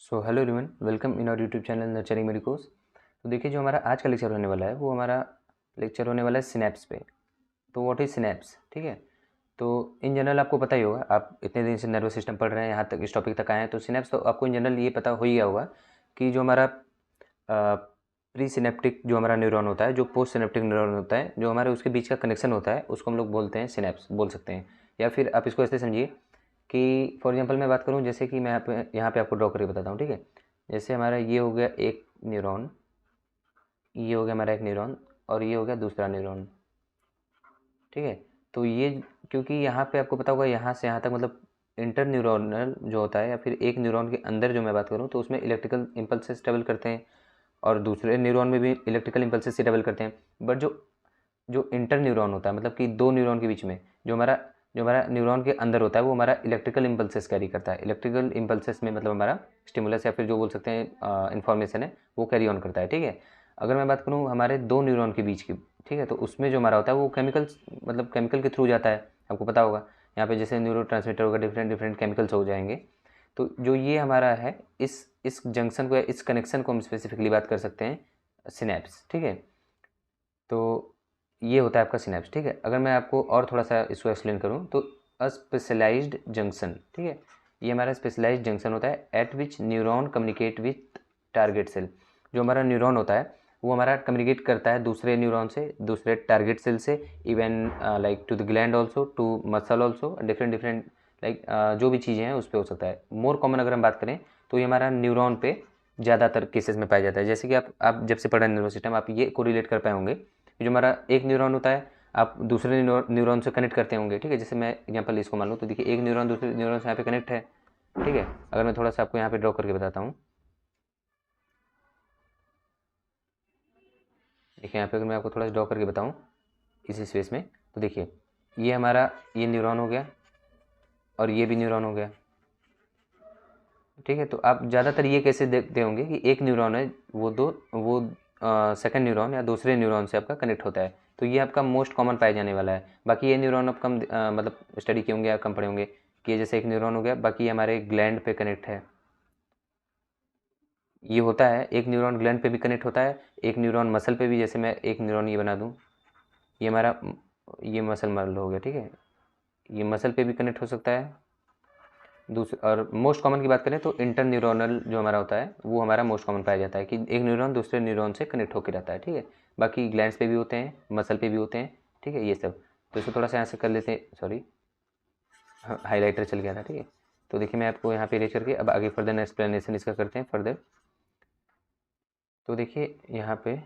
So hello everyone, welcome in our YouTube channel nurturing medicos. तो देखिए, जो हमारा आज का लेक्चर होने वाला है वो हमारा लेक्चर होने वाला है सिनेप्स पे। तो व्हाट इज सिनेप्स, ठीक है। तो इन जनरल आपको पता ही होगा, आप इतने दिन से नर्वस सिस्टम पढ़ रहे हैं, यहाँ तक इस टॉपिक तक आए हैं, तो सिनेप्स तो आपको इन जनरल ये पता हो ही गया होगा कि जो हमारा प्री सिनेप्टिक जो हमारा न्यूरॉन होता है, जो पोस्ट सिनेप्टिक न्यूरॉन होता है, जो हमारे उसके बीच का कनेक्शन होता है, उसको हम लोग बोलते हैं सिनेप्स बोल सकते हैं। या फिर आप इसको ऐसे समझिए कि फॉर एग्जांपल मैं बात करूं, जैसे कि मैं यहाँ पे आपको ड्रॉ करके बताता हूँ, ठीक है। जैसे हमारा ये हो गया एक न्यूरॉन, ये हो गया हमारा एक न्यूरॉन, और ये हो गया दूसरा न्यूरॉन, ठीक है। तो ये, क्योंकि यहाँ पे आपको पता होगा यहाँ से यहाँ तक मतलब इंटर न्यूरोनल जो होता है, या फिर एक न्यूरॉन के अंदर जो मैं बात करूँ तो उसमें इलेक्ट्रिकल इम्पल्सेस ट्रेवल करते हैं, और दूसरे न्यूरॉन में भी इलेक्ट्रिकल इम्पल्सेस से ट्रेवल करते हैं। बट जो जो इंटर न्यूरॉन होता है, मतलब कि दो न्यूरॉन के बीच में जो हमारा न्यूरॉन के अंदर होता है, वो हमारा इलेक्ट्रिकल इम्पल्सेस कैरी करता है। इलेक्ट्रिकल इम्पल्सेस में मतलब हमारा स्टिमुलस या फिर जो बोल सकते हैं इन्फॉर्मेशन है, वो कैरी ऑन करता है, ठीक है। अगर मैं बात करूँ हमारे दो न्यूरॉन के बीच की, ठीक है, तो उसमें जो हमारा होता है वो केमिकल्स, मतलब केमिकल के थ्रू जाता है, आपको पता होगा। यहाँ पे जैसे न्यूरो ट्रांसमीटर होगा, डिफरेंट डिफरेंट केमिकल्स हो जाएंगे। तो जो ये हमारा है, इस जंक्शन को या इस कनेक्शन को हम स्पेसिफिकली बात कर सकते हैं सिनेप्स, ठीक है। तो ये होता है आपका सिनेप्स, ठीक है। अगर मैं आपको और थोड़ा सा इसको एक्सप्लेन करूँ तो स्पेशलाइज्ड जंक्शन, ठीक है, ये हमारा स्पेशलाइज्ड जंक्शन होता है at which neuron communicate with target cell. जो हमारा न्यूरॉन होता है वो हमारा कम्युनिकेट करता है दूसरे न्यूरॉन से, दूसरे टारगेट सेल से, even like to the gland also, to muscle also, different different like जो भी चीज़ें हैं उस पर हो सकता है। मोर कॉमन अगर हम बात करें तो ये हमारा न्यूरॉन पे ज़्यादातर केसेस में पाया जाता है। जैसे कि आप जब से पढ़ रहे हैं नर्वस सिस्टम, आप ये को रिलेट कर पाए होंगे। जो हमारा एक न्यूरॉन होता है, आप दूसरे न्यूरॉन से कनेक्ट करते होंगे, ठीक है। जैसे मैं एग्जांपल इसको मान लूँ तो देखिए, एक न्यूरॉन दूसरे न्यूरॉन से यहाँ पे कनेक्ट है, ठीक है। अगर मैं थोड़ा सा आपको यहाँ पे ड्रॉ करके बताता हूँ, देखिए यहाँ पे अगर मैं आपको थोड़ा सा ड्रॉ करके बताऊँ इस स्पेस में, तो देखिए ये हमारा ये न्यूरॉन हो गया, और ये भी न्यूरॉन हो गया, ठीक है। तो आप ज़्यादातर ये कैसे देखते होंगे कि एक न्यूरॉन है, वो सेकंड न्यूरॉन या दूसरे न्यूरॉन से आपका कनेक्ट होता है। तो ये आपका मोस्ट कॉमन पाया जाने वाला है। बाकी ये न्यूरॉन आप कम मतलब स्टडी किए होंगे या कम पढ़े होंगे कि ये जैसे एक न्यूरॉन हो गया, बाकी ये हमारे ग्लैंड पे कनेक्ट है। ये होता है, एक न्यूरॉन ग्लैंड पे भी कनेक्ट होता है, एक न्यूरॉन मसल पे भी। जैसे मैं एक न्यूरॉन ये बना दूँ, ये हमारा ये मसल हो गया, ठीक है। ये मसल पे भी कनेक्ट हो सकता है। दूसरे और मोस्ट कॉमन की बात करें तो इंटर न्यूरोनल जो हमारा होता है वो हमारा मोस्ट कॉमन पाया जाता है कि एक न्यूरॉन दूसरे न्यूरॉन से कनेक्ट होकर रहता है, ठीक है। बाकी ग्लैंड्स पे भी होते हैं, मसल पे भी होते हैं, ठीक है, ये सब। तो इसको थोड़ा सा यहाँ से कर लेते हैं, सॉरी हाईलाइटर चल गया था, ठीक है। तो देखिए मैं आपको यहाँ पे रेज करके अब आगे फर्दर एक्सप्लेनेशन इसका करते हैं फर्दर। तो देखिए यहाँ पे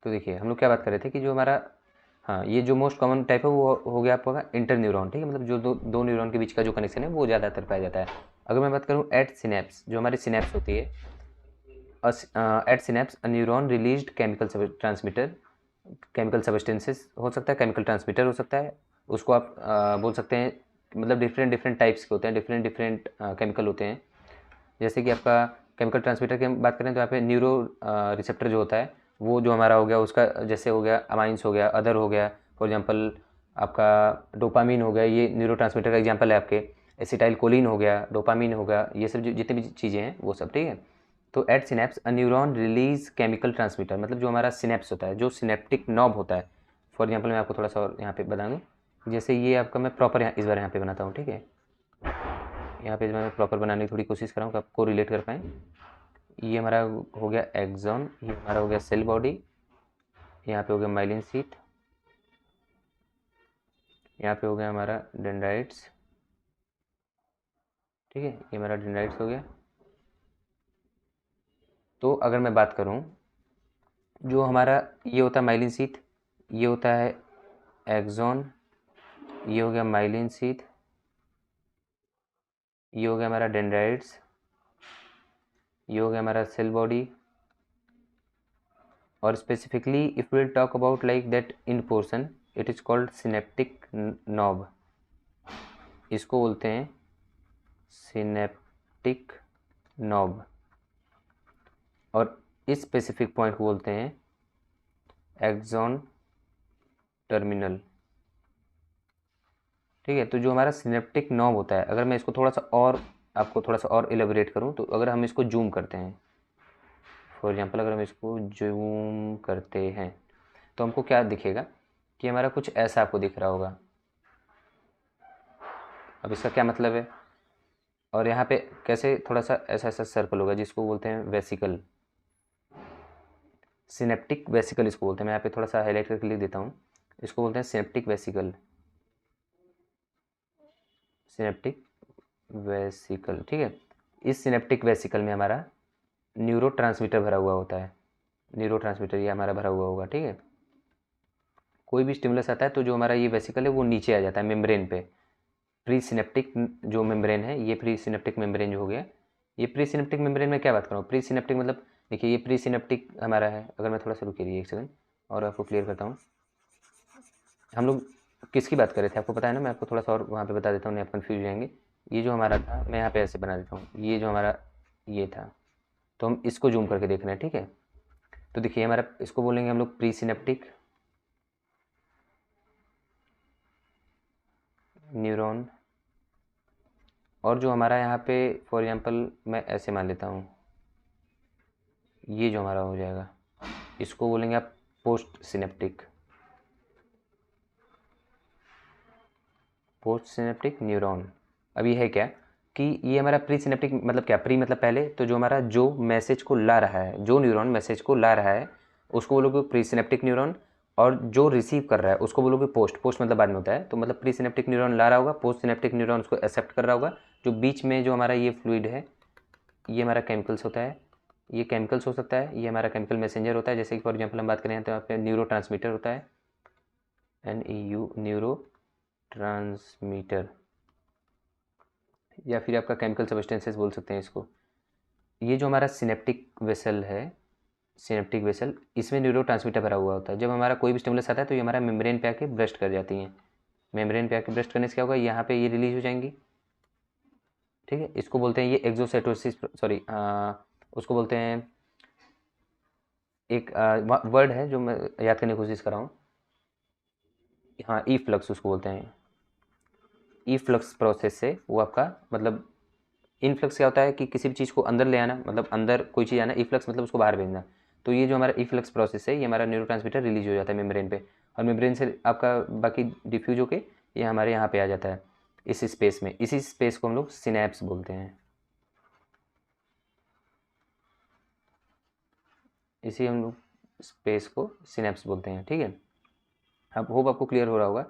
तो देखिए हम लोग क्या बात कर रहे थे कि जो हमारा, हाँ, ये जो मोस्ट कॉमन टाइप है वो हो गया आपका इंटर न्यूरॉन, ठीक है। मतलब जो दो दो न्यूरॉन के बीच का जो कनेक्शन है वो ज़्यादातर पाया जाता है। अगर मैं बात करूँ एट सिनेप्स, जो हमारी सिनेप्स होती है, at synapse a neuron released chemical transmitter, chemical substances हो सकता है, केमिकल ट्रांसमीटर हो सकता है, उसको आप बोल सकते हैं। मतलब डिफरेंट डिफरेंट टाइप्स के होते हैं, डिफरेंट डिफरेंट केमिकल होते हैं। जैसे कि आपका केमिकल ट्रांसमीटर की हम बात करें तो यहाँ पे न्यूरो रिसेप्टर जो होता है, वो जो हमारा हो गया उसका, जैसे हो गया अमाइंस हो गया, अदर हो गया, फॉर एग्जांपल आपका डोपामीन हो गया, ये न्यूरो ट्रांसमीटर का एग्जांपल है आपके। एसिटाइल कोलिन हो गया, डोपामीन हो गया, ये सब जितनी भी चीज़ें हैं वो सब, ठीक है। तो at synapse a neuron release chemical transmitter, मतलब जो हमारा सिनेप्स होता है, जो सिनेप्टिक नॉब होता है। फॉर एग्जाम्पल मैं आपको थोड़ा सा और यहाँ पे बता दूँ, जैसे ये आपका मैं प्रॉपर इस बार यहाँ पे बनाता हूँ, ठीक है। यहाँ पे मैं प्रॉपर बनाने की थोड़ी कोशिश कर रहा हूँ कि आपको रिलेट कर पाएँ। ये हमारा हो गया एक्सॉन, ये हमारा हो गया सेल बॉडी, यहाँ पे हो गया माइलिन सीट, यहाँ पे हो गया हमारा डेंड्राइट्स, ठीक है, ये हमारा डेंड्राइट्स हो गया। तो अगर मैं बात करूँ, जो हमारा ये होता है माइलिन सीट, ये होता है एक्सॉन, ये हो गया माइलिन सीट, ये हो गया हमारा डेंड्राइट्स, ये हो गया हमारा सेल बॉडी। और specifically if will talk about like that in portion, it is called synaptic knob, इसको बोलते हैं सिनेप्टिक नॉब। और इस स्पेसिफिक पॉइंट को बोलते हैं एक्सॉन टर्मिनल, ठीक है। तो जो हमारा सिनेप्टिक नॉब होता है, अगर मैं इसको थोड़ा सा और आपको थोड़ा सा और एलेबोरेट करूं, तो अगर हम इसको जूम करते हैं, फॉर एग्जांपल अगर हम इसको जूम करते हैं, तो हमको क्या दिखेगा कि हमारा कुछ ऐसा आपको दिख रहा होगा। अब इसका क्या मतलब है, और यहाँ पे कैसे थोड़ा सा ऐसा ऐसा सर्कल होगा, जिसको बोलते हैं वेसिकल, सिनेप्टिक वेसिकल इसको बोलते हैं। मैं यहाँ पे थोड़ा सा हाईलाइट करके लिख देता हूँ, इसको बोलते हैं सिनेप्टिक वेसिकल, सिनेप्टिक वेसिकल, ठीक है। इस सिनेप्टिक वेसिकल में हमारा न्यूरोट्रांसमीटर भरा हुआ होता है, न्यूरोट्रांसमीटर ये हमारा भरा हुआ होगा, ठीक है। कोई भी स्टिमुलस आता है तो जो हमारा ये वेसिकल है वो नीचे आ जाता है मेम्ब्रेन पे। प्री सिनेप्टिक जो मेम्ब्रेन है, ये प्री सिनेप्टिक मेम्ब्रेन जो हो गया, ये प्री सिनेप्टिक मेम्ब्रेन में क्या बात कर रहा हूँ, प्री सिनेप्टिक मतलब देखिए ये प्री सिनेप्टिक हमारा है। अगर मैं थोड़ा सा रुकिए एक सेकंड और आपको क्लियर करता हूँ, हम लोग किसकी बात कर रहे थे आपको पता है ना, मैं आपको थोड़ा सा और वहाँ पे बता देता हूँ, नहीं आप कन्फ्यूज हो जाएंगे। ये जो हमारा था, मैं यहाँ पे ऐसे बना देता हूँ, ये जो हमारा ये था, तो हम इसको जूम करके देख रहे हैं, ठीक है। तो देखिए हमारा इसको बोलेंगे हम लोग प्री सिनेप्टिक न्यूरॉन, और जो हमारा यहाँ पे फॉर एग्जांपल मैं ऐसे मान लेता हूँ, ये जो हमारा हो जाएगा, इसको बोलेंगे आप post synaptic, post synaptic neuron. अब ये है क्या कि ये हमारा प्री सिनेप्टिक मतलब क्या, प्री मतलब पहले, तो जो हमारा जो मैसेज को ला रहा है, जो न्यूरॉन मैसेज को ला रहा है उसको बोलोगे प्री सिनेप्टिक न्यूरॉन, और जो रिसीव कर रहा है उसको बोलोगे पोस्ट, पोस्ट मतलब बाद में होता है। तो मतलब प्री सिनेप्टिक न्यूरॉन ला रहा होगा, पोस्ट सिनेप्टिक न्यूरॉन उसको एक्सेप्ट कर रहा होगा। जो बीच में जो हमारा ये फ्लूइड है, ये हमारा केमिकल्स होता है, ये केमिकल्स हो सकता है, ये हमारा केमिकल मैसेंजर होता है। जैसे कि फॉर एग्जांपल हम बात करें तो यहाँ पे न्यूरो ट्रांसमीटर होता है, NEU न्यूरो ट्रांसमीटर, या फिर आपका केमिकल सब्सटेंसेस बोल सकते हैं इसको। ये जो हमारा सिनेप्टिक वेसल है, सिनेप्टिक वेसल, इसमें न्यूरो ट्रांसमीटर भरा हुआ होता है। जब हमारा कोई भी स्टिमुलस आता है तो ये हमारा मेम्ब्रेन पे आके ब्रस्ट कर जाती हैं, मेम्ब्रेन पे आके ब्रस्ट करने से क्या होगा, यहाँ पे ये रिलीज हो जाएंगी, ठीक है। इसको बोलते हैं ये एक्सोसाइटोसिस, सॉरी उसको बोलते हैं, एक वर्ड है जो मैं याद करने की कोशिश कर रहा हूँ, हाँ ई फ्लक्स उसको बोलते हैं। ई फ्लक्स प्रोसेस से वो आपका मतलब, इनफ्लक्स क्या होता है कि किसी भी चीज़ को अंदर ले आना, मतलब अंदर कोई चीज़ आना, इफ्लक्स मतलब उसको बाहर भेजना। तो ये जो हमारा इफ्लक्स प्रोसेस है, ये हमारा न्यूरोट्रांसमीटर रिलीज हो जाता है मेम्ब्रेन पे, और मेम्ब्रेन से आपका बाकी डिफ्यूज होके ये हमारे यहाँ पे आ जाता है इस स्पेस में। इसी स्पेस को हम लोग सिनेप्स बोलते हैं, इसी हम लोग स्पेस को सिनेप्स बोलते हैं, ठीक है। अब होप आपको क्लियर हो रहा होगा।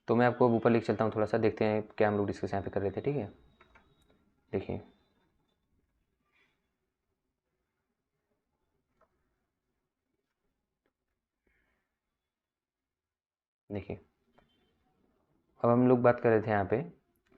तो मैं आपको ऊपर लिख चलता हूँ, थोड़ा सा देखते हैं क्या हम लोग डिस्कस यहाँ पे कर रहे थे, ठीक है। देखिए देखिए अब हम लोग बात कर रहे थे यहाँ पे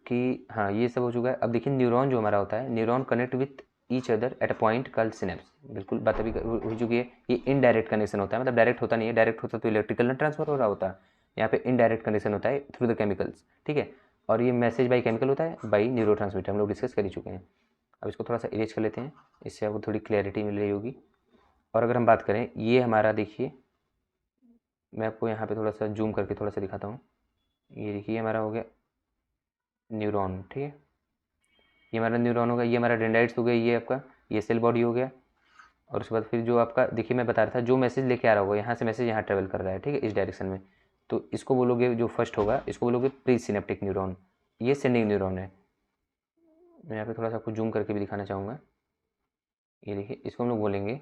कि हाँ ये सब हो चुका है। अब देखिए न्यूरॉन जो हमारा होता है, neuron connect with each other at a point called synapse, बिल्कुल बात अभी हो चुकी है। ये इनडायरेक्ट कनेक्शन होता है, मतलब डायरेक्ट होता नहीं है, डायरेक्ट होता तो इलेक्ट्रिकल ना ट्रांसफर हो रहा होता है, यहाँ पे इनडायरेक्ट कनेक्शन होता है थ्रू द केमिकल्स, ठीक है। और ये मैसेज बाई केमिकल होता है, बाई न्यूरो ट्रांसमीटर, हम लोग डिस्कस कर ही चुके हैं। अब इसको थोड़ा सा इरेज कर लेते हैं, इससे आपको थोड़ी क्लैरिटी मिल रही होगी। और अगर हम बात करें, ये हमारा देखिए, मैं आपको यहाँ पे थोड़ा सा जूम करके थोड़ा सा दिखाता हूँ। ये देखिए हमारा हो गया न्यूरॉन, ठीक है, ये हमारा न्यूरॉन होगा, ये हमारा डेंड्राइट्स हो गया, ये आपका ये सेल बॉडी हो गया। और उसके बाद फिर जो आपका देखिए मैं बता रहा था, जो मैसेज लेके आ रहा होगा यहाँ से, मैसेज यहाँ ट्रेवल कर रहा है, ठीक है, इस डायरेक्शन में। तो इसको बोलोगे, जो फर्स्ट होगा इसको बोलोगे प्री सिनेप्टिक न्यूरॉन, ये सेंडिंग न्यूरॉन है। मैं यहाँ पे थोड़ा सा आपको जूम करके भी दिखाना चाहूँगा। ये देखिए इसको हम लोग बोलेंगे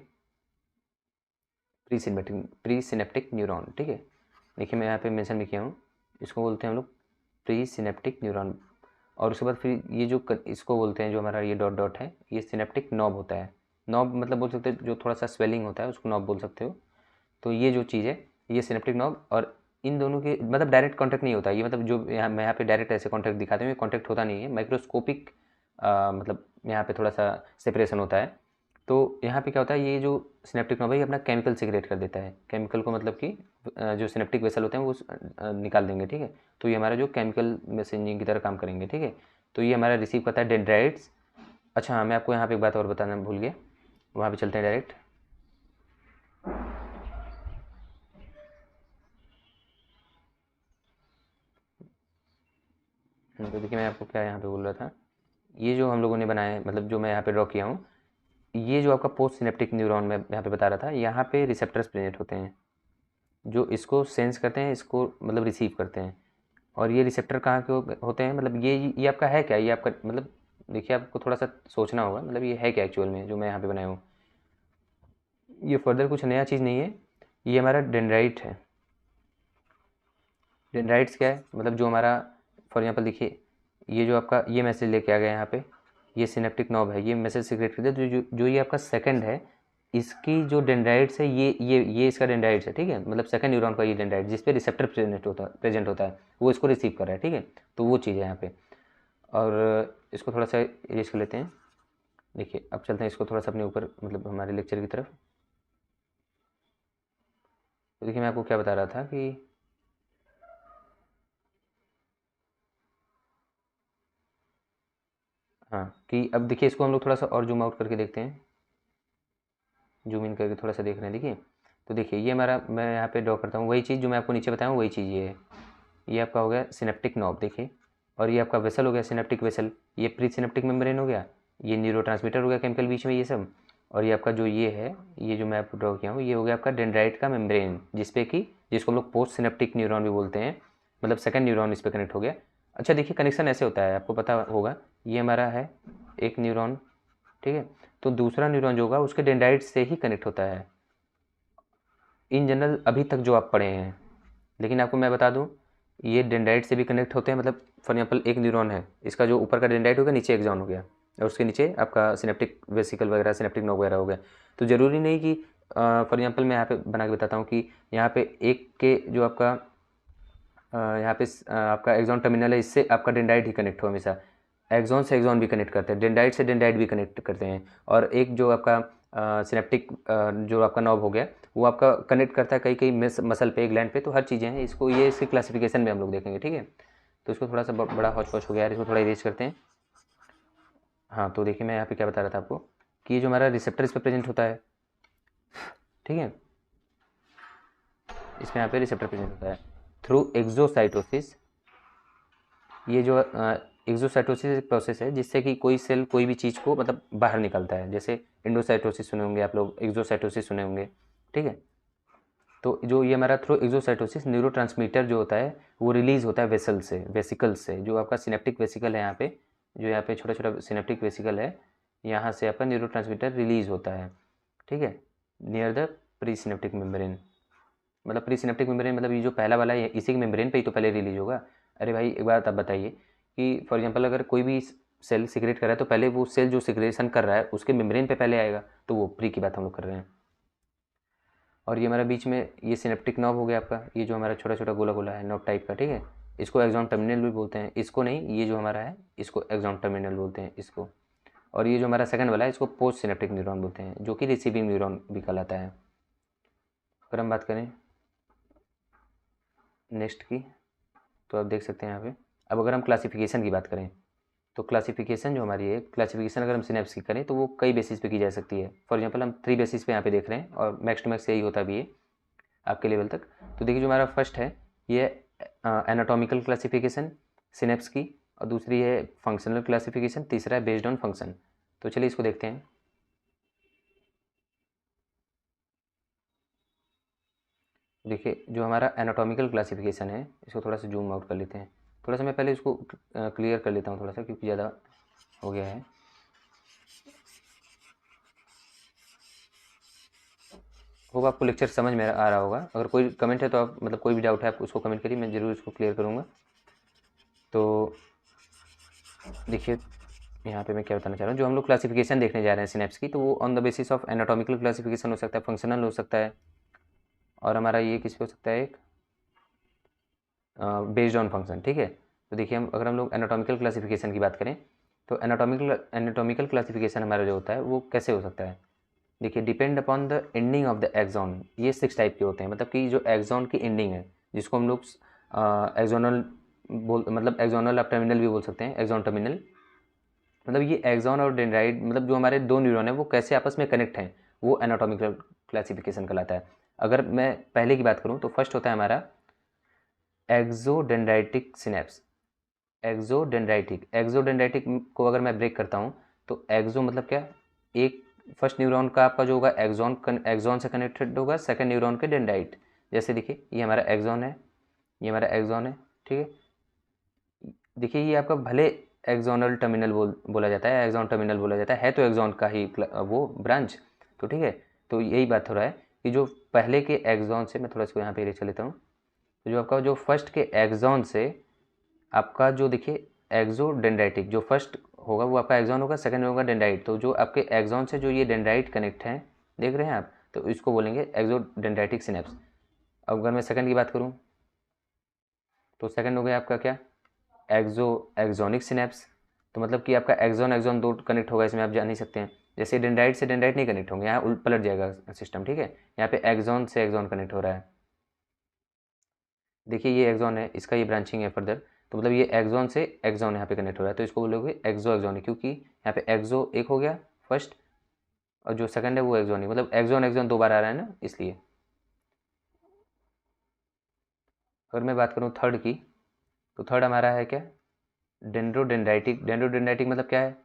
प्री सिनेप्टिक न्यूरॉन, ठीक है। देखिए मैं यहाँ पे मेंशन भी किया हूँ, इसको बोलते हैं हम लोग प्री सिनेप्टिक न्यूरॉन। और उसके बाद फिर ये जो इसको बोलते हैं, जो हमारा ये डॉट डॉट है, ये सिनेप्टिक नॉब होता है। नॉब मतलब बोल सकते हो जो थोड़ा सा स्वेलिंग होता है उसको नॉब बोल सकते हो। तो ये जो चीज़ है, ये सिनेप्टिक नॉब, और इन दोनों के मतलब डायरेक्ट कॉन्टैक्ट नहीं होता, ये मतलब जो यहाँ मैं यहाँ पे डायरेक्ट ऐसे कॉन्टैक्ट दिखाते हैं, ये कॉन्टैक्ट होता नहीं है, माइक्रोस्कोपिक मतलब यहाँ पे थोड़ा सा सेपरेशन होता है। तो यहाँ पे क्या होता है, ये जो सिनेप्टिक नॉब है ये अपना केमिकल सिक्रेट कर देता है, केमिकल को मतलब कि जो सिनेप्टिक वेसल होते हैं वो निकाल देंगे, ठीक है। तो ये हमारा जो केमिकल मैसेजिंग की तरह काम करेंगे, ठीक है। तो ये हमारा रिसीव करता है डेंड्राइट्स। अच्छा हाँ, मैं आपको यहाँ पे एक बात और बताना भूल गया, वहाँ पे चलते हैं डायरेक्ट। तो देखिए मैं आपको क्या यहाँ पे बोल रहा था, ये जो हम लोगों ने बनाया है, मतलब जो मैं यहाँ पे ड्रॉ किया हूँ, ये जो आपका पोस्ट सिनेप्टिक न्यूरॉन में यहाँ पे बता रहा था, यहाँ पे रिसेप्टर्स प्रेजेंट होते हैं जो इसको सेंस करते हैं, इसको मतलब रिसीव करते हैं। और ये रिसेप्टर कहाँ के होते हैं, मतलब ये आपका है क्या, ये आपका मतलब देखिए आपको थोड़ा सा सोचना होगा, मतलब ये है क्या एक्चुअल में जो मैं यहाँ पे बनाया हूँ। ये फर्दर कुछ नया चीज़ नहीं है, ये हमारा डेंड्राइट है। डेंड्राइट्स क्या है, मतलब जो हमारा फॉर एग्जाम्पल देखिए, ये जो आपका ये मैसेज लेके आ गया यहाँ पे, ये सिनेप्टिक नॉब है, ये मैसेज सिक्रेट कर दिया, जो ये आपका सेकंड है, इसकी जो डेंड्राइट्स है, ये इसका डेंड्राइट्स है, ठीक है, मतलब सेकंड न्यूरॉन का ये डेंड्राइट जिस पे रिसेप्टर प्रेजेंट होता है, वो इसको रिसीव कर रहा है, ठीक है। तो वो चीज़ है यहाँ पे। और इसको थोड़ा सा इरेज कर लेते हैं। देखिए अब चलते हैं इसको थोड़ा सा अपने ऊपर, मतलब हमारे लेक्चर की तरफ। तो देखिए मैं आपको क्या बता रहा था कि हाँ, कि अब देखिए इसको हम लोग थोड़ा सा और जूम आउट करके देखते हैं, जूम इन करके थोड़ा सा देख रहे हैं। देखिए तो देखिए ये हमारा, मैं यहाँ पे ड्रॉ करता हूँ वही चीज़ जो मैं आपको नीचे बताया हूँ, वही चीज़ ये है। ये आपका हो गया सिनेप्टिक नॉब, देखिए। और ये आपका वेसल हो गया, सिनेप्टिक वेसल। ये प्री सिनेप्टिक मेम्ब्रेन हो गया, ये न्यूरोट्रांसमीटर हो गया केमिकल बीच में ये सब। और ये आपका जो ये है, ये जो मैं आपको ड्रॉ किया हूँ, ये हो गया आपका डेंड्राइट का मेम्ब्रेन, जिसपे कि जिसको हम लोग पोस्ट सिनेप्टिक न्यूरॉन भी बोलते हैं, मतलब सेकंड न्यूरॉन इस पर कनेक्ट हो गया। अच्छा देखिए कनेक्शन ऐसे होता है, आपको पता होगा, ये हमारा है एक न्यूरॉन, ठीक है। तो दूसरा न्यूरॉन जो होगा उसके डेंड्राइट से ही कनेक्ट होता है इन जनरल अभी तक जो आप पढ़े हैं। लेकिन आपको मैं बता दूं, ये डेंड्राइट से भी कनेक्ट होते हैं, मतलब फॉर एग्जाम्पल एक न्यूरॉन है, इसका जो ऊपर का डेंड्राइट हो गया, नीचे एक्सॉन हो गया, और उसके नीचे आपका सिनेप्टिक वेसिकल वगैरह, सिनेप्टिक नोड वगैरह हो गया। तो ज़रूरी नहीं कि फॉर एग्जाम्पल मैं यहाँ पे बना के बताता हूँ कि यहाँ पे एक के जो आपका यहाँ पे आपका एक्सॉन टर्मिनल है, इससे आपका डेंड्राइट ही कनेक्ट हो हमेशा। एक्सॉन से एक्सॉन भी कनेक्ट करते हैं, डेंड्राइट से डेंड्राइट भी कनेक्ट करते हैं। और एक जो आपका सिनेप्टिक जो आपका नॉब हो गया, वो आपका कनेक्ट करता है कई कई मसल पे, ग्लैंड पे। तो हर चीज़ें हैं, इसको ये इसकी क्लासिफिकेशन में हम लोग देखेंगे, ठीक है। तो इसको थोड़ा सा बड़ा हौच पौच हो गया यार, इसको थोड़ा इरेज करते हैं। हाँ तो देखिए मैं यहाँ पे क्या बता रहा था आपको, कि ये जो हमारा रिसेप्टर इस पर प्रेजेंट होता है, ठीक है, इसमें यहाँ पे रिसेप्टर प्रेजेंट होता है थ्रू एक्सोसाइटोसिस। ये जो एक्सोसाइटोसिस एक प्रोसेस है जिससे कि कोई सेल कोई भी चीज़ को मतलब बाहर निकलता है, जैसे इंडोसाइटोसिस सुने होंगे आप लोग, एक्सोसाइटोसिस सुने होंगे, ठीक है। तो जो ये हमारा थ्रू एक्सोसाइटोसिस न्यूरोट्रांसमीटर जो होता है, वो रिलीज़ होता है वेसल से, वेसिकल से, जो आपका सिनेप्टिक वेसिकल है यहाँ पे, जो यहाँ पे छोटा छोटा सिनेप्टिक वेसिकल है, यहाँ से आपका न्यूरोट्रांसमीटर रिलीज़ होता है, ठीक है, near the pre synaptic membrane. मतलब प्री सिनेप्टिक मेम्ब्रेन मतलब ये जो पहला वाला है, इसी के मेम्ब्रेन पे ही तो पहले रिलीज होगा। अरे भाई एक बात आप बताइए कि फॉर एग्जांपल अगर कोई भी सेल सिक्रेट कर रहा है, तो पहले वो सेल जो सिक्रेशन कर रहा है उसके मेम्ब्रेन पे पहले आएगा, तो वो प्री की बात हम लोग कर रहे हैं। और ये हमारा बीच में ये सिनेप्टिक नॉब हो गया आपका, ये जो हमारा छोटा छोटा गोला गोला है नॉब टाइप का, ठीक है। इसको एक्सॉन टर्मिनल भी बोलते हैं, इसको नहीं, ये जो हमारा है इसको एक्सॉन टर्मिनल बोलते हैं इसको। और ये जो हमारा सेकंड वाला है इसको पोस्ट सिनेप्टिक न्यूरॉन बोलते हैं, जो कि रिसीविंग न्यूरॉन भी कहलाता है। अगर हम बात करें नेक्स्ट की, तो आप देख सकते हैं यहाँ पे। अब अगर हम क्लासिफिकेशन की बात करें, तो क्लासिफिकेशन जो हमारी है, क्लासिफिकेशन अगर हम सिनेप्स की करें तो वो कई बेसिस पे की जा सकती है। फॉर एग्जांपल हम 3 बेसिस पे यहाँ पे देख रहे हैं, और मैक्स टू मैक्स यही होता भी है आपके लेवल तक। तो देखिए जो हमारा फर्स्ट है, ये एनाटॉमिकल क्लासिफिकेशन सिनेप्स की, और दूसरी है फंक्शनल क्लासिफिकेशन, तीसरा है बेस्ड ऑन फंक्शन। तो चलिए इसको देखते हैं। देखिए जो हमारा एनाटॉमिकल क्लासिफिकेशन है, इसको थोड़ा सा जूम आउट कर लेते हैं। थोड़ा सा मैं पहले इसको क्लियर कर लेता हूँ थोड़ा सा, क्योंकि ज़्यादा हो गया है। होगा आपको लेक्चर समझ में आ रहा होगा। अगर कोई कमेंट है तो आप, मतलब कोई भी डाउट है आप उसको कमेंट करिए, मैं ज़रूर इसको क्लियर करूँगा। तो देखिए यहाँ पे मैं क्या बताना चाह रहा हूँ, जो हम लोग क्लासिफिकेशन देखने जा रहे हैं सिनेप्स की, तो वो on the basis of anatomical classification हो सकता है, फंक्शनल हो सकता है, और हमारा ये किस पे हो सकता है, एक बेस्ड ऑन फंक्शन, ठीक है। तो देखिए हम, अगर हम लोग एनाटॉमिकल क्लासिफिकेशन की बात करें, तो एनाटॉमिकल क्लासिफिकेशन हमारा जो होता है वो कैसे हो सकता है। देखिए depend upon the ending of the axon, ये 6 टाइप के होते हैं, मतलब कि जो एक्सॉन की एंडिंग है, जिसको हम लोग एक्सोनल बोल, मतलब एक्सोनल आप टर्मिनल भी बोल सकते हैं, एक्सॉन टर्मिनल। मतलब ये एक्सॉन और डेंड्राइट, मतलब जो हमारे दो न्यूरॉन है वो कैसे आपस में कनेक्ट हैं, वो एनाटॉमिकल क्लासिफिकेशन कहलाता है। अगर मैं पहले की बात करूँ तो फर्स्ट होता है हमारा एक्सोडेंड्राइटिक सिनेप्स। एक्सोडेंड्राइटिक। एक्सोडेंड्राइटिक को अगर मैं ब्रेक करता हूँ तो एक्सो मतलब क्या, एक फर्स्ट न्यूरॉन का आपका जो होगा एक्सॉन से कनेक्टेड होगा सेकंड न्यूरॉन के डेंड्राइट। जैसे देखिए ये हमारा एक्सॉन है, ये हमारा एक्सॉन है, ठीक है। देखिए ये आपका भले एक्सोनल टर्मिनल बोला जाता है, एक्सॉन टर्मिनल बोला जाता है तो एक्सॉन का ही वो ब्रांच, तो ठीक है। तो यही बात हो रहा है कि जो पहले के एक्सॉन से, मैं थोड़ा इसको यहाँ पे ले चलेता हूँ, तो जो आपका जो फर्स्ट के एक्सॉन से आपका जो देखिए एक्सोडेंड्राइटिक जो फर्स्ट होगा वो आपका एक्सॉन होगा, सेकंड होगा डेंड्राइट। तो जो आपके एक्सॉन से जो ये डेंड्राइट कनेक्ट हैं, देख रहे हैं आप, तो इसको बोलेंगे एक्सोडेंड्राइटिक सिनेप्स। अब अगर मैं सेकंड की बात करूँ तो सेकंड हो गया आपका क्या, एक्सोनिक सिनेप्स। तो मतलब कि आपका एक्सॉन एक्सॉन दो कनेक्ट होगा, इसमें आप जान ही सकते हैं। जैसे डेंड्राइट से डेंड्राइट नहीं कनेक्ट होंगे, यहाँ उल्ट पलट जाएगा सिस्टम, ठीक है। यहाँ पे एक्सॉन से एक्सॉन कनेक्ट हो रहा है। देखिए ये एक्सॉन है, इसका ये ब्रांचिंग है फर्दर, तो मतलब ये एक्सॉन से एक्सॉन यहाँ पे कनेक्ट हो रहा है, तो इसको बोलोगे एक्सो एक्सॉनिक, क्योंकि यहाँ पे एक्सो एक हो गया फर्स्ट और जो सेकंड है वो एक्सॉनिक, मतलब एक्सॉन एक्सॉन दो बार आ रहा है ना, इसलिए। अगर मैं बात करूँ थर्ड की, तो थर्ड हमारा है क्या, डेंड्रोडेंड्राइटिक। डेंड्रोडेंड्राइटिक मतलब क्या है,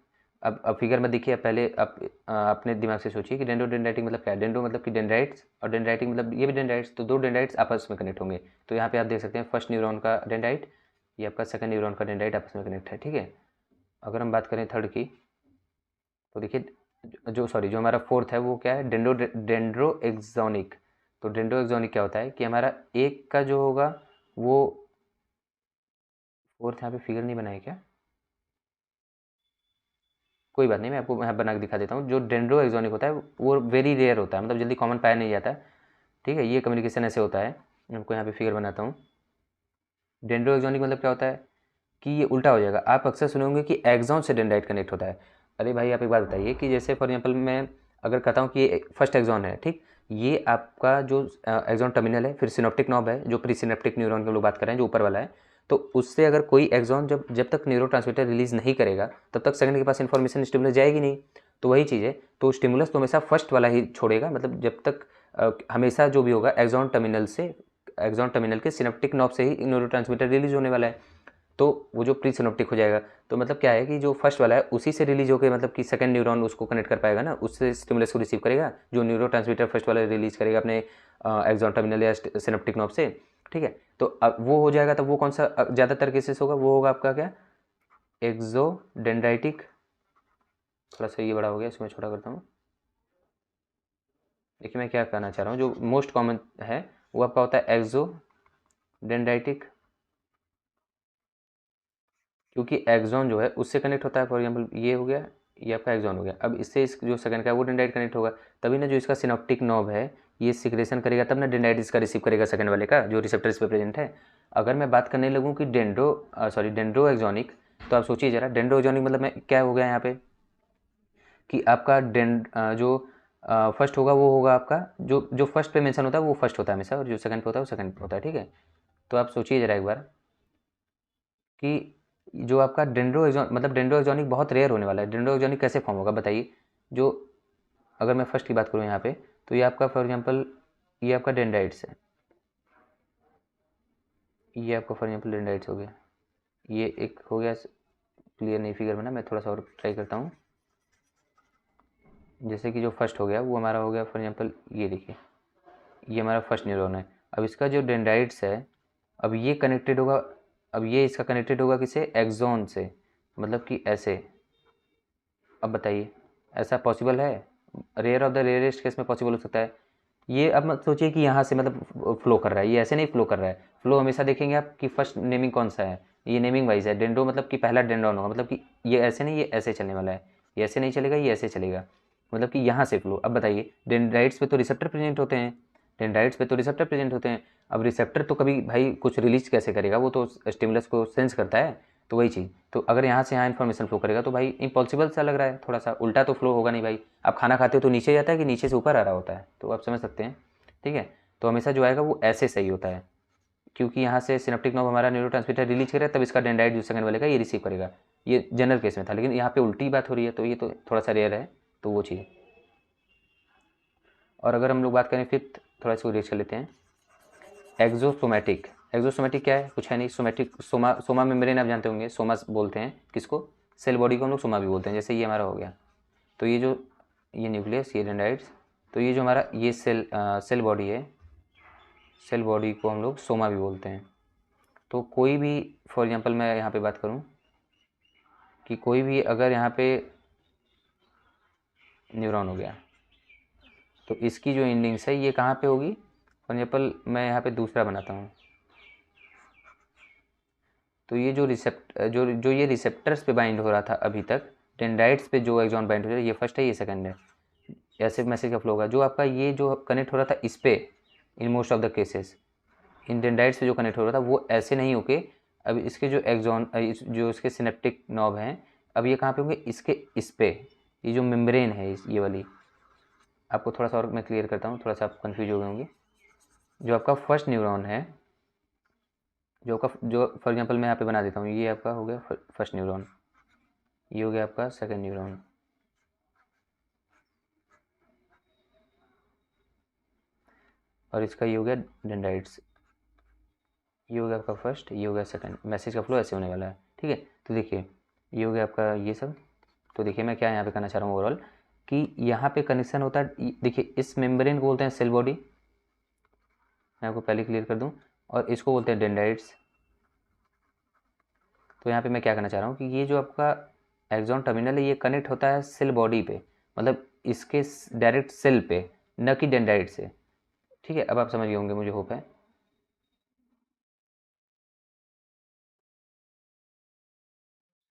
अब फिगर में देखिए, पहले आप अपने दिमाग से सोचिए कि डेंड्रोडेंड्राइटिक मतलब क्या है। डेंड्रो मतलब कि डेंड्राइट्स, और डेंड्राइटिक मतलब ये भी डेंड्राइट्स, तो दो डेंड्राइट्स आपस में कनेक्ट होंगे। तो यहाँ पे आप देख सकते हैं फर्स्ट न्यूरॉन का डेंड्राइट, ये आपका सेकंड न्यूरॉन का डेंड्राइट आपस में कनेक्ट है, ठीक है। अगर हम बात करें थर्ड की, तो देखिए जो हमारा फोर्थ है वो क्या है, डेंड्रो एक्सोनिक। तो डेंड्रो एक्सोनिक क्या होता है कि हमारा एक का जो होगा वो फोर्थ, यहाँ पे फिगर नहीं बनाया क्या, कोई बात नहीं, मैं आपको यहाँ बना के दिखा देता हूँ। जो डेंड्रो एक्सोनिक होता है वो वेरी रेयर होता है, मतलब जल्दी कॉमन पाया नहीं जाता है, ठीक है। ये कम्युनिकेशन ऐसे होता है, मैं आपको यहाँ पे फिगर बनाता हूँ। डेंड्रो एक्सोनिक मतलब क्या होता है कि ये उल्टा हो जाएगा। आप अक्सर सुने होंगे कि एक्सॉन से डेंड्राइट कनेक्ट होता है। अरे भाई आप एक बात बताइए कि जैसे फॉर एग्जांपल मैं अगर कहता हूँ कि ये फर्स्ट एक्सॉन है, ठीक, ये आपका जो एक्सॉन टर्मिनल है, फिर सिनोप्टिक नॉब है, जो प्री सिनेप्टिक न्यूरॉन की हम लोग बात कर रहे हैं, जो ऊपर वाला है, तो उससे अगर कोई एक्सॉन जब तक न्यूरोट्रांसमीटर रिलीज नहीं करेगा तब तक सेकंड के पास इन्फॉर्मेशन स्टिमुलस जाएगी नहीं। तो वही चीज़ है, तो स्टिमुलस तो हमेशा फर्स्ट वाला ही छोड़ेगा, मतलब जब तक हमेशा जो भी होगा एक्सॉन टर्मिनल से, एक्सॉन टर्मिनल के सिनेप्टिक नॉब से ही न्यूरोट्रांसमीटर रिलीज होने वाला है। तो वो जो प्री सिनोप्टिक हो जाएगा, तो मतलब क्या है कि जो फर्स्ट वाला है उसी से रिलीज होकर, मतलब कि सेकंड न्यूरॉन उसको कनेक्ट कर पाएगा ना, उससे स्टिमुलस को रिसीव करेगा, जो न्यूरोट्रांसमीटर फर्स्ट वाला रिलीज करेगा अपने एक्सॉन टर्मिनल या सिनेप्टिक नॉब से, ठीक है। तो अब वो हो जाएगा, तब वो कौन सा ज़्यादातर केसेस होगा, वो होगा आपका क्या, एक्सोडेंड्राइटिक। थोड़ा सा ये बड़ा हो गया, इसमें छोटा करता हूँ। देखिए मैं क्या कहना चाह रहा हूँ, जो मोस्ट कॉमन है वो आपका होता है एक्सोडेंड्राइटिक, क्योंकि एक्सॉन जो है उससे कनेक्ट होता है। फॉर एग्जांपल ये हो गया, ये आपका एक्सॉन हो गया, अब इससे इस जो सेकंड का है वो डेंड्राइट कनेक्ट होगा, तभी ना जो इसका सिनॉप्टिक नॉब है ये सिक्रेशन करेगा, तब ना डेंड्राइट इसका रिसीव करेगा सेकंड वाले का, जो रिसेप्टर इस पे प्रेजेंट है। अगर मैं बात करने लगूँ कि डेंड्रो एक्सॉनिक, तो आप सोचिए जरा, डेंड्रो एक्सॉनिक मतलब मैं क्या हो गया यहाँ पे कि आपका जो फर्स्ट होगा वो होगा आपका, जो फर्स्ट पे मेंशन होता है वो फर्स्ट होता है हमेशा, और जो सेकंड पे होता है वो सेकंड पे होता है, ठीक है। तो आप सोचिए जरा एक बार कि जो आपका डेंड्रोएक्सोन, मतलब डेंड्रोएक्सोनिक बहुत रेयर होने वाला है। डेंड्रोएक्सोनिक कैसे फॉर्म होगा बताइए। जो अगर मैं फर्स्ट की बात करूँ यहाँ पे, तो ये आपका फॉर एग्जांपल ये आपका डेंड्राइट्स है, ये आपका फॉर एग्जांपल डेंड्राइट्स हो गया, ये एक हो गया, क्लियर नहीं फिगर बना, मैं थोड़ा सा और ट्राई करता हूँ। जैसे कि जो फर्स्ट हो गया वो हमारा हो गया फॉर एग्जांपल, ये देखिए ये हमारा फर्स्ट न्यूरॉन है। अब इसका जो डेंड्राइट्स है, अब ये कनेक्टेड होगा, अब ये इसका कनेक्टेड होगा किसे, एक्सॉन से, मतलब कि ऐसे। अब बताइए ऐसा पॉसिबल है, rare of the rarest case में पॉसिबल हो सकता है। ये अब मत सोचिए कि यहाँ से मतलब फ्लो कर रहा है, ये ऐसे नहीं फ्लो कर रहा है। फ्लो हमेशा देखेंगे आप कि फर्स्ट नेमिंग कौन सा है, ये नेमिंग वाइज है। डेंड्रो मतलब कि पहला डेंड्रॉन होगा, मतलब कि ये ऐसे नहीं, ये ऐसे चलने वाला है, ये ऐसे नहीं चलेगा, ये ऐसे चलेगा, मतलब कि यहाँ से फ्लो। अब बताइए डेंड्राइट्स पे तो रिसेप्टर प्रेजेंट होते हैं, डेंड्राइट्स पे तो रिसेप्टर प्रेजेंट होते हैं। अब रिसेप्टर तो कभी भाई कुछ रिलीज कैसे करेगा, वो तो स्टिमुलस को सेंस करता है। तो वही चीज़, तो अगर यहाँ से यहाँ इन्फॉर्मेशन फ्लो करेगा तो भाई इम्पॉसिबल सा लग रहा है, थोड़ा सा उल्टा तो फ्लो होगा नहीं भाई। आप खाना खाते हो तो नीचे जाता है कि नीचे से ऊपर आ रहा होता है, तो आप समझ सकते हैं, ठीक है। तो हमेशा जो आएगा वो ऐसे सही होता है, क्योंकि यहाँ से सिनेप्टिक नॉब हमारा न्यूरोट्रांसमीटर रिलीज करेगा, तब इसका डेंड्राइट जो सेकंड वाले का ये रिसीव करेगा। ये जनरल केस में था, लेकिन यहाँ पे उल्टी बात हो रही है, तो ये तो थोड़ा सा रेयर है, तो वो चीज़। और अगर हम लोग बात करें फिफ्थ, थोड़ा इसको रीच कर लेते हैं, एक्सोसोमैटिक। एक्सोसोमेटिक क्या है, कुछ है नहीं। सोमेटिक, सोमा मेम्ब्रेन आप जानते होंगे, सोमा बोलते हैं किसको, सेल बॉडी को हम लोग सोमा भी बोलते हैं। जैसे ये हमारा हो गया, तो ये जो ये न्यूक्लियस, ये डेंड्राइट्स, तो ये जो हमारा ये सेल बॉडी है, सेल बॉडी को हम लोग सोमा भी बोलते हैं। तो कोई भी, फॉर एग्जांपल मैं यहाँ पे बात करूँ कि कोई भी अगर यहाँ पे न्यूरॉन हो गया, तो इसकी जो एंडिंग्स है ये कहाँ पे होगी। फॉर एग्जांपल मैं यहाँ पे दूसरा बनाता हूँ, तो ये जो ये रिसेप्टर्स पे बाइंड हो रहा था अभी तक, डेंड्राइट्स पे जो एक्सॉन बाइंड हो रहा है, ये फर्स्ट है, ये सेकंड है, ऐसे मैसेज का फ्लो होगा। जो आपका ये जो कनेक्ट हो रहा था इस पे, in most of the cases in dendrites पे जो कनेक्ट हो रहा था वो ऐसे नहीं होके, अब इसके जो एक्सॉन, जो इसके सिनेप्टिक नॉब हैं, अब ये कहाँ पे होंगे, इसके इस पे, ये जो मेम्ब्रेन है ये वाली, आपको थोड़ा सा और मैं क्लियर करता हूँ, थोड़ा सा आप कन्फ्यूज हो गए होंगे। जो आपका फर्स्ट न्यूरॉन है, जो फॉर एग्जांपल मैं यहाँ पे बना देता हूँ, ये आपका हो गया फर्स्ट न्यूरॉन, ये हो गया आपका सेकंड न्यूरॉन, और इसका ये हो गया डेंड्राइट्स, ये हो गया आपका फर्स्ट, ये हो गया सेकंड। मैसेज का फ्लो ऐसे होने वाला है, ठीक है। तो देखिए ये हो गया आपका ये सब। तो देखिए मैं क्या यहाँ पे करना चाह रहा हूँ ओवरऑल, कि यहाँ पे कनेक्शन होता है, देखिए इस मेम्ब्रेन को बोलते हैं सेल बॉडी, मैं आपको पहले क्लियर कर दूँ, और इसको बोलते हैं डेंड्राइट्स। तो यहाँ पे मैं क्या करना चाह रहा हूँ कि ये जो आपका एक्सॉन टर्मिनल है ये कनेक्ट होता है सेल बॉडी पे, मतलब इसके डायरेक्ट सेल पे, न कि डेंड्राइट से, ठीक है। अब आप समझ गए होंगे, मुझे होप है।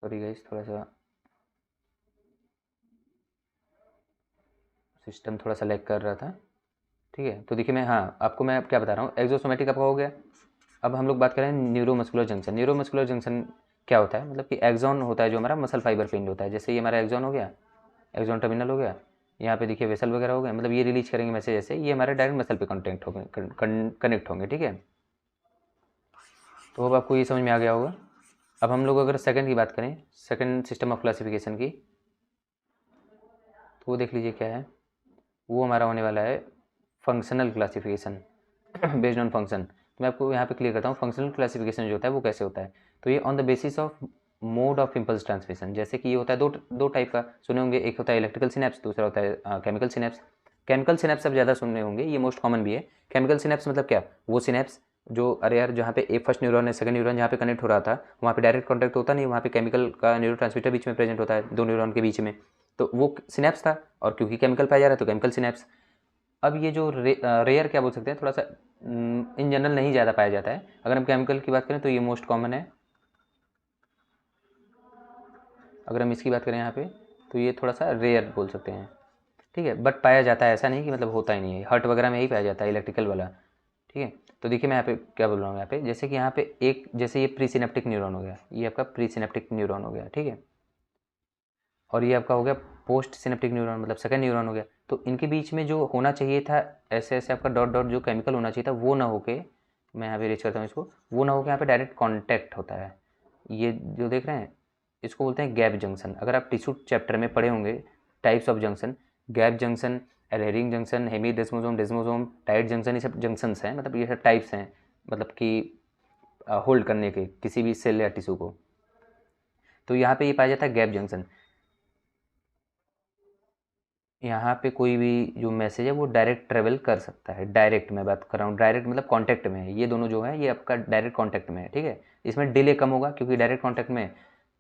सॉरी गाइस, थोड़ा सा सिस्टम थोड़ा सा लैग कर रहा था, ठीक है। तो देखिए मैं, हाँ आपको मैं क्या बता रहा हूँ, एक्सोसोमेटिक आपका हो गया। अब हम लोग बात करें न्यूरोमस्कुलर जंक्शन। न्यूरोमस्कुलर जंक्शन क्या होता है, मतलब कि एक्सॉन होता है जो हमारा मसल फाइबर पिंड होता है। जैसे ये हमारा एक्सॉन हो गया, एक्सॉन टर्मिनल हो गया, यहाँ पे देखिए वेसल वगैरह हो गए, मतलब ये रिलीज करेंगे मैसेज, ऐसे ये हमारे डायरेक्ट मसल पे कॉन्टेक्ट होंगे, कनेक्ट होंगे, ठीक है। तो अब आपको ये समझ में आ गया होगा। अब हम लोग अगर सेकंड की बात करें, सेकंड सिस्टम ऑफ क्लासिफिकेशन की, तो वो देख लीजिए क्या है। वो हमारा होने वाला है functional classification based on function. तो मैं आपको यहाँ पे क्लियर करता हूँ, फंक्शनल क्लासिफिकेशन जो होता है वो कैसे होता है। तो ये on the basis of mode of impulse transmission. जैसे कि ये होता है दो टाइप का, सुने होंगे, एक होता है इलेक्ट्रिकल सिनेप्स, दूसरा होता है केमिकल सिनेप्स। केमिकल सिनेप्स आप ज़्यादा सुनने होंगे, ये मोस्ट कॉमन भी है। केमिकल सिनेप्स मतलब क्या, वो सिनेप्स जो, अरे यार, जहाँ पे एक फर्स्ट न्यूरॉन है, सेकंड न्यूरॉन जहाँ पे कनेक्ट हो रहा था, वहाँ पे डायरेक्ट कॉन्टैक्ट होता नहीं, वहाँ पे केमिकल का न्यूरोट्रांसमीटर बीच में प्रेजेंट होता है, दो न्यूरॉन के बीच में, तो वो सिनेप्स था, और क्योंकि केमिकल पाया जा रहा है तो केमिकल सिनेप्स। अब ये जो रेयर क्या बोल सकते हैं, थोड़ा सा इन जनरल नहीं ज़्यादा पाया जाता है। अगर हम केमिकल की बात करें तो ये मोस्ट कॉमन है। अगर हम इसकी बात करें यहाँ पे, तो ये थोड़ा सा रेयर बोल सकते हैं, ठीक है। बट पाया जाता है, ऐसा नहीं कि मतलब होता ही नहीं है, हर्ट वगैरह में यही पाया जाता है, इलेक्ट्रिकल वाला, ठीक है। तो देखिए मैं यहाँ पे क्या बोल रहा हूँ, यहाँ पे जैसे कि यहाँ पे एक, जैसे ये प्री सिनेप्टिक न्यूरॉन हो गया, ये आपका प्री सिनेप्टिक न्यूरॉन हो गया, ठीक है। और ये आपका हो गया पोस्ट सिनेप्टिक न्यूरॉन, मतलब सेकंड न्यूरॉन हो गया। तो इनके बीच में जो होना चाहिए था, ऐसे ऐसे आपका डॉट डॉट जो केमिकल होना चाहिए था, वो ना होके, मैं यहाँ पे रीच करता हूँ इसको, वो ना होके यहाँ पे डायरेक्ट कॉन्टैक्ट होता है। ये जो देख रहे हैं, इसको बोलते हैं गैप जंक्शन। अगर आप टिश्यू चैप्टर में पढ़े होंगे types of junction, gap junction, adhering junction, hemidesmosome, desmosome, tight junction, ये सब जंक्शंस हैं, मतलब ये सब टाइप्स हैं, मतलब कि होल्ड करने के किसी भी सेल या टिश्यू को। तो यहाँ पे ये पाया जाता है गैप जंक्शन। यहाँ पे कोई भी जो मैसेज है वो डायरेक्ट ट्रेवल कर सकता है, डायरेक्ट मैं बात कर रहा हूँ, डायरेक्ट मतलब कांटेक्ट में है, ये दोनों जो है ये आपका डायरेक्ट कांटेक्ट में है, ठीक है। इसमें डिले कम होगा क्योंकि डायरेक्ट कांटेक्ट में है,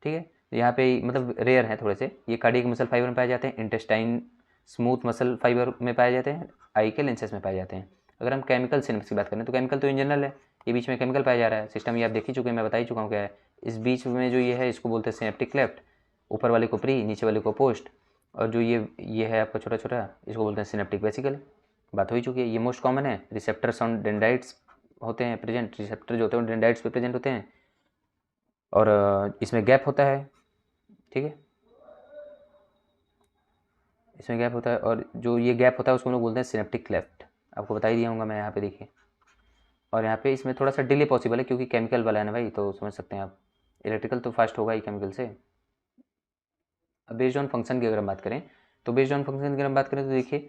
ठीक है। यहाँ पे मतलब रेयर है थोड़े से, ये कार्डियक मसल फाइबर में पाए जाते हैं, इंटेस्टाइन स्मूथ मसल फाइबर में पाए जाते हैं, आई के लेंसेज में पाए जाते हैं। अगर हम केमिकल सिनेप्स की बात करें तो केमिकल तो इन जनरल है, ये बीच में केमिकल पाया जा रहा है, सिस्टम ये आप देख ही चुके हैं, मैं बता ही चुका हूँ क्या है। इस बीच में जो ये है इसको बोलते हैं सिनेप्टिक क्लेफ्ट, ऊपर वाले को प्री, नीचे वाले को पोस्ट, और जो ये है आपका छोटा छोटा, इसको बोलते हैं सिनेप्टिक वेसिकल। बात हो ही चुकी है, ये मोस्ट कॉमन है। रिसेप्टर्स ऑन डेंड्राइट्स होते हैं प्रेजेंट, रिसेप्टर जो होते हैं डेंड्राइट्स पे प्रेजेंट होते हैं, और इसमें गैप होता है, ठीक है, इसमें गैप होता है, और जो ये गैप होता है उसको हम लोग बोलते हैं सिनेप्टिक क्लेफ्ट। आपको बता ही दिया होगा मैं यहाँ पे, देखिए। और यहाँ पे इसमें थोड़ा सा डिले पॉसिबल है क्योंकि केमिकल वाला है ना भाई, तो समझ सकते हैं आप, इलेक्ट्रिकल तो फास्ट होगा ही केमिकल से। अब बेस्ड ऑन फंक्शन की अगर हम बात करें, तो बेस्ड ऑन फंक्शन की अगर हम बात करें तो देखिए,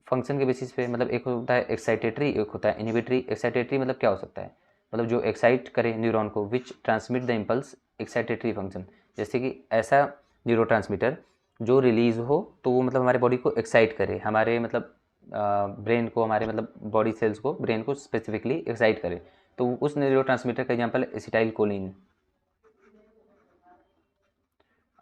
फंक्शन के बेसिस पे, मतलब एक होता है एक्साइटेटरी, एक होता है इनहिबिटरी। एक्साइटेटरी मतलब क्या हो सकता है, मतलब जो एक्साइट करे न्यूरॉन को, which transmit the impulse excitatory function, जैसे कि ऐसा न्यूरो ट्रांसमीटर जो रिलीज हो तो वो मतलब हमारे बॉडी को एक्साइट करे, हमारे मतलब ब्रेन को, हमारे मतलब बॉडी सेल्स को, ब्रेन को स्पेसिफिकली एक्साइट करे। तो उस न्यूरो ट्रांसमीटर का एग्जाम्पल एसिटाइल कोलिन।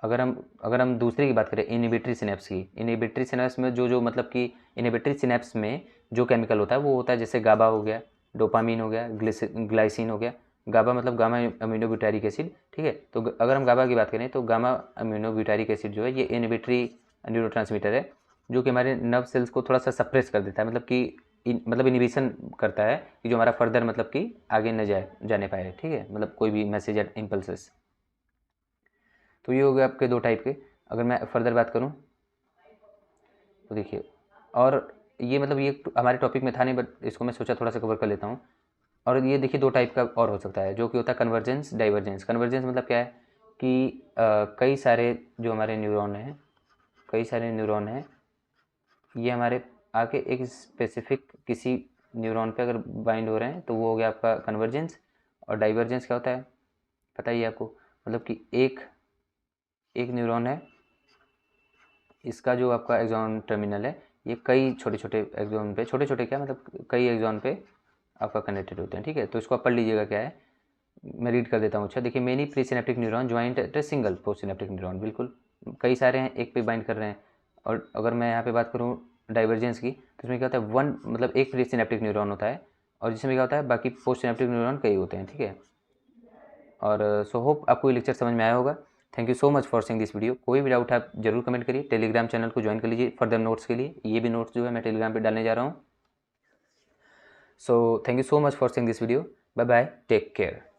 अगर हम दूसरे की बात करें इनहिबिटरी सिनेप्स की, इनहिबिटरी सिनेप्स में जो मतलब कि इनहिबिटरी सिनेप्स में जो केमिकल होता है वो होता है जैसे गाबा हो गया, डोपामीन हो गया, ग्लाइसिन हो गया। गाबा मतलब गामा अमीनोब्यूटारिक एसिड, ठीक है। तो अगर हम गाबा की बात करें तो गामा अमीनोब्यूटारिक एसिड जो है ये इनहिबिटरी न्यूरोट्रांसमीटर है, जो कि हमारे नर्व सेल्स को थोड़ा सा सप्रेस कर देता है, मतलब कि मतलब इनहिबिशन करता है कि जो हमारा फर्दर मतलब कि आगे न जाने पाए, ठीक है, मतलब कोई भी मैसेज या इम्पल्सेस। तो ये हो गए आपके दो टाइप के। अगर मैं फर्दर बात करूँ तो देखिए, और ये मतलब ये हमारे टॉपिक में था नहीं, बट इसको मैं सोचा थोड़ा सा कवर कर लेता हूँ। और ये देखिए दो टाइप का और हो सकता है, जो कि होता है कन्वर्जेंस, डाइवर्जेंस। कन्वर्जेंस मतलब क्या है कि कई सारे जो हमारे न्यूरॉन हैं, कई सारे न्यूरॉन हैं, ये हमारे आके एक स्पेसिफिक किसी न्यूरॉन पे अगर बाइंड हो रहे हैं तो वो हो गया आपका कन्वर्जेंस। और डाइवर्जेंस क्या होता है पता ही है आपको, मतलब कि एक न्यूरॉन है, इसका जो आपका एक्सॉन टर्मिनल है ये कई छोटे छोटे एक्सॉन पे, छोटे छोटे क्या मतलब कई एक्सॉन पे आपका कनेक्टेड होते हैं, ठीक है। तो इसको आप पढ़ लीजिएगा क्या है, मैं रीड कर देता हूँ। अच्छा देखिए, many pre synaptic neuron joint at a single post synaptic neuron, बिल्कुल कई सारे हैं एक पे बाइंड कर रहे हैं। और अगर मैं यहाँ पे बात करूँ डाइवर्जेंस की, तो इसमें क्या होता है, वन मतलब एक प्री सिनेप्टिक न्यूरॉन होता है, और जिसमें क्या होता है बाकी पोस्ट सिनेप्टिक न्यूरॉन कई होते हैं, ठीक है। और सो होप आपको ये लेक्चर समझ में आया होगा। Thank you so much for seeing this video. कोई भी डाउट है आप जरूर कमेंट करिए। टेलीग्राम चैनल को ज्वाइन कर लीजिए फर्दर नोट्स के लिए, ये भी नोट्स जो है मैं टेलीग्राम पे डालने जा रहा हूँ। So thank you so much for seeing this video. Bye bye, take care.